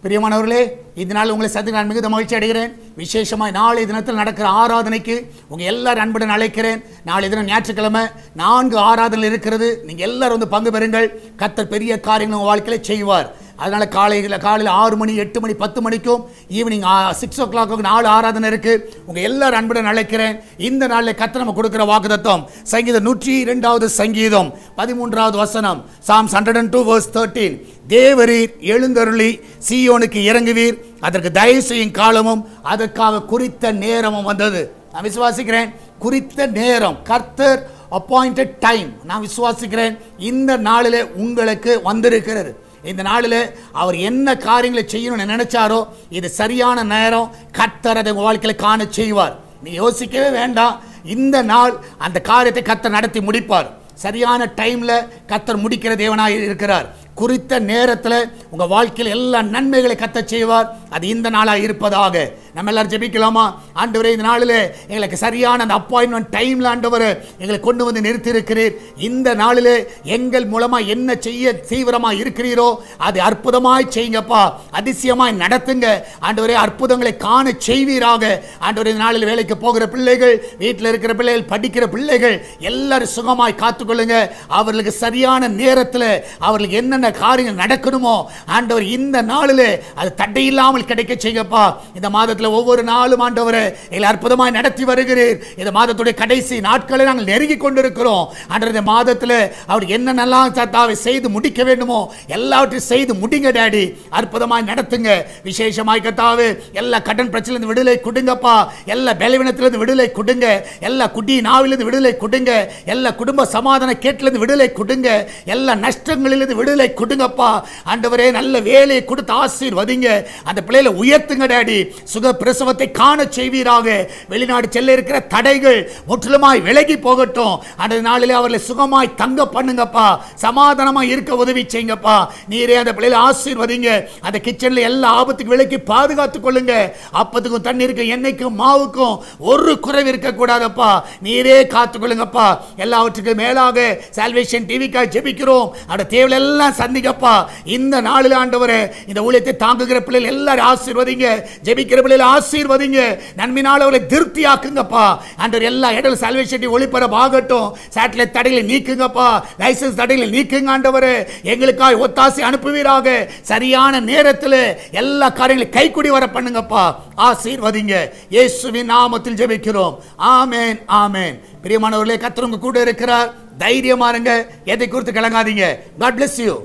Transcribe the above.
பிரியமானவர்களே, இதனால் உங்களை சந்திக்க நான் மிகுந்த மகிழ்ச்சி அடைகிறேன். விசேஷமாக நாளை தினத்தில் நடக்கிற ஆராதனைக்கு உங்கள் எல்லாரும் அன்புடன் அழைக்கிறேன். நாளை தினம் ஞாயிற்றுக்கிழமை 4 ஆராதனை இருக்கிறது. நீங்கள் எல்லாரும் வந்து பங்கு பெறுங்கள். கர்த்தர் பெரிய காரியங்கள் உங்கள் வாழ்க்கையில் செய்வார். அதனால் காலையில் 6 மணி, 8 மணி, 10 மணிக்கும் ஈவினிங் 6 o'clock 4 ஆராதனை இருக்குது. உங்கள் எல்லாரும் அன்புடன் அழைக்கிறேன். இந்த நாளில் கர்த்தர் நம்ம கொடுக்குற வாக்குத்தத்தம் சங்கீதம் 102 சங்கீதம் 13 வசனம், Psalms 102 verse 13. தேவரீர் எழுந்தருளி சீயோனுக்கு இறங்குவீர், அதற்கு தயவு செய்யும் காலமும் அதற்காக குறித்த நேரமும் வந்தது. நான் விசுவாசிக்கிறேன், குறித்த நேரம், கர்த்தர் அப்பாயிண்டட் டைம், நான் விசுவாசிக்கிறேன் இந்த நாளில் உங்களுக்கு வந்திருக்கிறது. இந்த நாளில் அவர் என்ன காரியங்களை செய்யணும்னு நினைச்சாரோ இது சரியான நேரம். கர்த்தர் அதை வாழ்க்கையில் காண செய்வார். நீ யோசிக்கவே வேண்டாம். இந்த நாள் அந்த காரியத்தை கர்த்தர் நடத்தி முடிப்பார். சரியான டைம்ல கர்த்தர் முடிக்கிற தேவனாய் இருக்கிறார். குறித்த நேரத்தில் உங்கள் வாழ்க்கையில் எல்லா நன்மைகளை கர்த்தர் செய்வார். அது இந்த நாளாக இருப்பதாக நம்ம எல்லாரும் ஜெபிக்கலாமா? ஆண்டவரே, இந்த நாளில் எங்களுக்கு சரியான அந்த அப்பாயின்மெண்ட் டைமில் ஆண்டவர் எங்களை கொண்டு வந்து நிறுத்தியிருக்கிறீர். இந்த நாளில் எங்கள் மூலமாக என்ன செய்ய தீவிரமாக இருக்கிறீரோ அதை அற்புதமாய் செய்யுங்கப்பா, அதிசயமாய் நடத்துங்க ஆண்டவரே. அற்புதங்களை காண செய்வீராக ஆண்டவரே. இந்த நாளில் வேலைக்கு போகிற பிள்ளைகள், வீட்டில் இருக்கிற பிள்ளைகள், படிக்கிற பிள்ளைகள் எல்லாரும் சுகமாய் காத்துக்கொள்ளுங்க. அவர்களுக்கு சரியான நேரத்தில் அவர்களுக்கு என்னென்ன காரியங்கள் நடக்கணுமோ ஆண்டவர் இந்த நாளில் அது தடையில்லாமல் கிடைக்க செய்யப்பா. இந்த மாதத்தில் ஒவ்வொரு நாளும் ஆண்டவரே எங்களை அற்புதமாய் நடத்தி வருகிறீர். இந்த மாதத்துடைய கடைசி நாட்களை நாங்கள் நெருங்கி கொண்டிருக்கிறோம் ஆண்டவர். இந்த மாதத்தில் அவர் என்னென்னலாம் சத்தாவை செய்து முடிக்க வேண்டுமோ எல்லாவற்றையும் செய்து முடிங்க டாடி. அற்புதமாய் நடத்துங்க. விசேஷமாய் கத்தாவே எல்லா கடன் பிரச்சனையிலிருந்து விடுதலை கொடுங்கப்பா. எல்லா பலவீனத்திலிருந்து விடுதலை கொடுங்க. எல்லா குடி நாவிலிருந்து விடுதலை கொடுங்க. எல்லா குடும்ப சமாதான கேட்டிலிருந்து விடுதலை கொடுங்க. எல்லா நஷ்டங்களிலிருந்து விடுதலை கொடுங்கப்பா ஆண்டவரே. நல்ல வேலையை கொடுத்து ஆசீர்வதிங்க. அந்த பிள்ளைகளை உயர்த்துங்க டாடி. சுக பிரசவத்தை காண செய்வீராக. வெளிநாடு செல்ல இருக்கிற தடைகள் முற்றிலுமாய் விலகி போகட்டும். அந்த நாளிலே அவர்களை சுகமாய் தங்க பண்ணுங்கப்பா. சமாதானமாய் இருக்க உதவி செய்யுங்கப்பா. நீரே அந்த பிள்ளைகளை ஆசீர்வதிங்க. அந்த கிச்சன்ல எல்லா ஆபத்துக்கு விலக்கி பாதுகாத்துக் கொள்ளுங்க. அப்பத்துக்கும் தண்ணீருக்கும் எண்ணெய்க்கும் மாவுக்கும் ஒரு குறைவு இருக்க கூடாதப்பா. நீரே காத்துக்கொள்ளுங்கப்பா. எல்லாவற்றுக்கும் மேலாக சால்வேஷன் டிவிக்காக ஜெபிக்கிறோம். அந்த தேவைகள் எல்லாம் சந்திக்கப்பா. இந்த நாளில் ஆண்டவரே இந்த ஊழியத்தை தாங்குகிற பிள்ளைகள் எல்லாரும் ஆசீர்வதிங்க. ஜெபிக்கிற பிள்ளைகளை ஆசீர்வதிங்க. நன்மையினால் அவர்களை திருப்தியாக்குங்கப்பா ஆண்டவர். எல்லா இடத்துல சால்வேஷன் டிவி ஒளிபரப்பு ஆகட்டும். சேட்டலைட் தடைகளை நீக்குங்கப்பா. லைசன்ஸ் தடைகளை நீக்குங்க ஆண்டவரே. எங்களுக்காக ஒத்தாசை அனுப்புவீராக. சரியான நேரத்தில் எல்லா காரியங்களையும் கைக்குடி வர பண்ணுங்கப்பா. ஆசீர்வதிங்க. இயேசுவின் நாமத்தில் ஜெபிக்கிறோம். ஆமென், ஆமென். பிரியமானவர்களே, கர்த்தர் உங்க கூட இருக்கிறார். தைரியமா இருங்க. எதை குறித்து கலங்காதீங்க. God bless you.